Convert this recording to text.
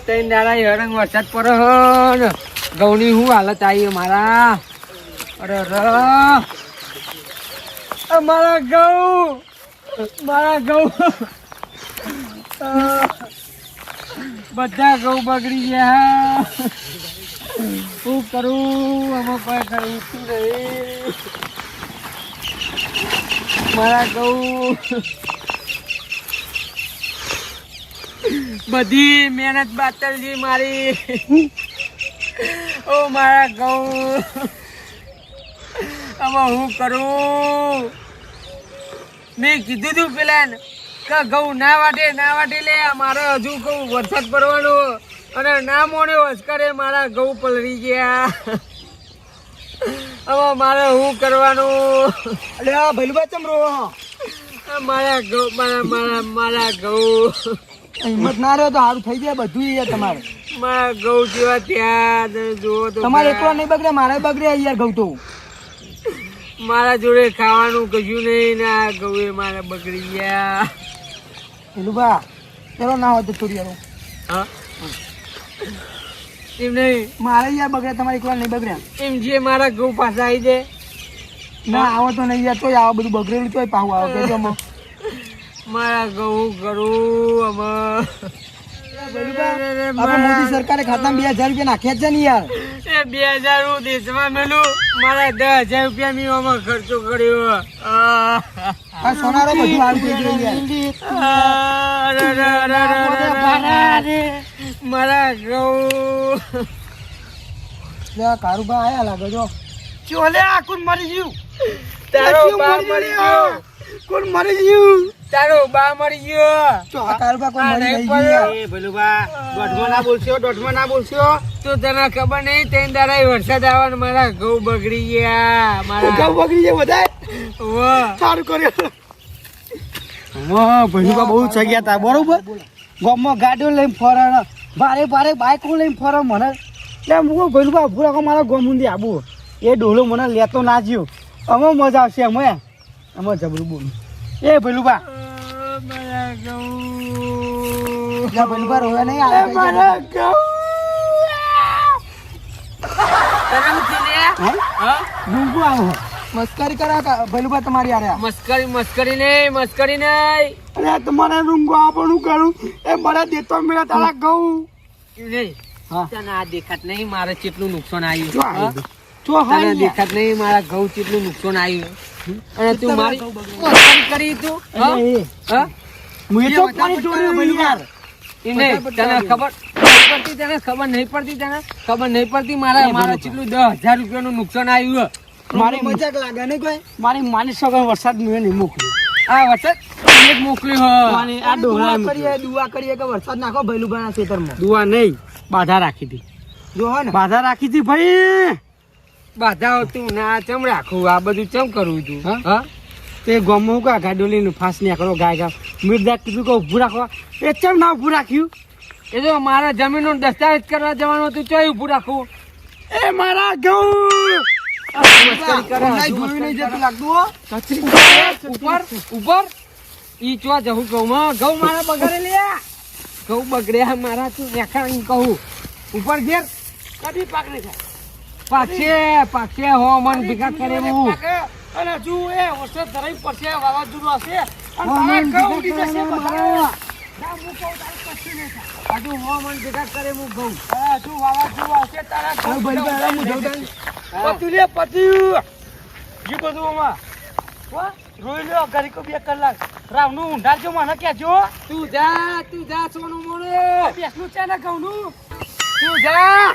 ત્રણ દાડા હરંગ વરસાદ પડે ને ઘઉંની શું હાલત આવી મારા. અરે મારા ઘઉં બધા ઘઉં બગડી ગયા. શું કરું આમાં કોઈ કરું શું નહીં. મારા ઘઉં બધી મહેનત બાતલ છે મારી. ઓ મારા ઘઉં આમાં હું કરું. મેં કીધું તું પેલા કે ઘઉં ના વાટે લે. મારે હજુ કહું વરસાદ પડવાનો અને ના મોડ્યો અસ્કરે મારા ઘઉં પલળી ગયા. હવે મારે શું કરવાનું. અલે ભઈલુબા ચમ રો મારા ઘઉં મારા ઘઉં હિંમત ના રહ્યો તો સારું થઈ જાય બધું યાર. તમારે મારા ઘઉં જેવા ત્યાં જુઓ તો તમારે એકલો નહીં બગડે, મારે બગડે યાર ઘઉં તો. મારા જોડે ખાવાનું કશું નહીં ને આ ઘઉં મારે બગડી ગયા. ભઈલુબા ચલો ના હોય તો છોડી યાર. હા એમ નહીં મારે યાર બગડે, તમારે એકલા નહીં બગડે. એમ જે મારા ઘઉં પાછા આવી જાય. ના આવો તો નહીં યાર. તોય આવો બધું બગડેલું તોય પાહું આવો કેજો અમે. મારા ઘઉં કરું આમાં. આપણે મોદી સરકારે ખાતામાં 2000 રૂપિયા નાખ્યા છે ને યાર. એ 2000 હું દેશમાં મેલું. મારા 10,000 રૂપિયા મેં આમાં ખર્ચો કર્યો. આ સોનારો બધું આવી ગયું યાર. મારા ઘઉં કારુબા આયા લાગે જો. ચોલે આ કોણ મરી ગયું. તારો બા મરી ગયો. કોણ મરી ગયું? તારો બા મરી ગયો. કારુબા કોઈ મરી નહીં ગયું. એ ભલુબા દોઢમાં ના બોલશો. તો તને ખબર નહીં ત્રણ દાડા વરસાદ આવવાનો મારા ઘઉં બગડી ગયા. મારા ઘઉં બગડી ગયા બધા. વાહ સારું કર્યું. હા ભઈલુબા બહુ જગ્યા હતા બરોબર. ગામમાં ગાડીઓ લઈને ફરે, ભારે બાઈકો લઈને ફરે. મને એટલે હું ભઈલુબા ઉભું રાખો મારા ગામ સુધી આવું. એ ડોલો મને લેતો ના જ્યો. અમે મજા આવશે અમે જબરું બોલું. એ ભઈલુબા મારા ઘઉં ભઈલુબા રોયા નહીં આવે. મારા ઘઉં ડુંગુ આવો મસ્કરી કરા ભઈલુબા તમારી યાર. મસ્કરી નહીં અરે તમારે રૂંગો આપવાનું કરું એ મને દેતો મેળા તારા ઘઉં નહીં. તને આ દેખાત નહીં મારે કેટલું નુકસાન આવ્યું. જો તને દેખાત નહીં મારા ઘઉં કેટલું નુકસાન આવ્યું. અને તું મારી મસ્કરી કરી તું. મુએ તો પાણી ઢોળ્યું યાર. તને ખબર નહીં પડતી મારા કેટલું 10,000 રૂપિયાનું નુકસાન આવ્યું. મારી મજાક લાગે ને કોઈ. મારી માની સગા વરસાદ મેં નહીં મોકલ્યો. આ વરસાદ એક મોકલ્યો. આ ડોહા દુઆ કરીએ કે વરસાદ નાખો ભઈલુબાના ખેતરમાં. દુઆ નહીં બાધા રાખી હતી. જો હે ને બાધા રાખી હતી ભાઈ. બાધા તું ના ચમ રાખું. આ બધું ચમ કરવું તું. હા તે ગામમાં હું કા ગાડીઓ લઈને ફાસ નીકળો ગાય મિર્દા કીધું કે ઉભું રાખવા. એ ચમ ના ઉભું રાખ્યું. એ તો મારા જમીનનો દસ્તાવેજ કરવા જવાનું હતું. ચોય ઉભું રાખવું. એ મારા ઘઉં ઉપર ઈ ચો જવું ઘઉં મારા બગડે લે. ઘઉં બગડ્યા મારા તું દેખાડ કહું. ઉપર ઘેર કદી પાકને થાય પાકશે હો મન ભેગા કરે હું. અને હજુ એ વરસાદ ધરાઈ પડશે, વાવાઝોડું હશે અને તારા ઘઉં ઉડી જશે બધા. હજુ હો મન ભેગા કરે હું ઘઉં. હજુ વાવાઝોડું હશે તારા ઘઉં પત્યું જી બધું આમાં રોઈ લો ઘરી કો 2 કલાક. રાવનું ઊંઢાજો મને કહેજો. તું જા સોનું મોડે. બેસનું છે ને ઘઉંનું. તું જા.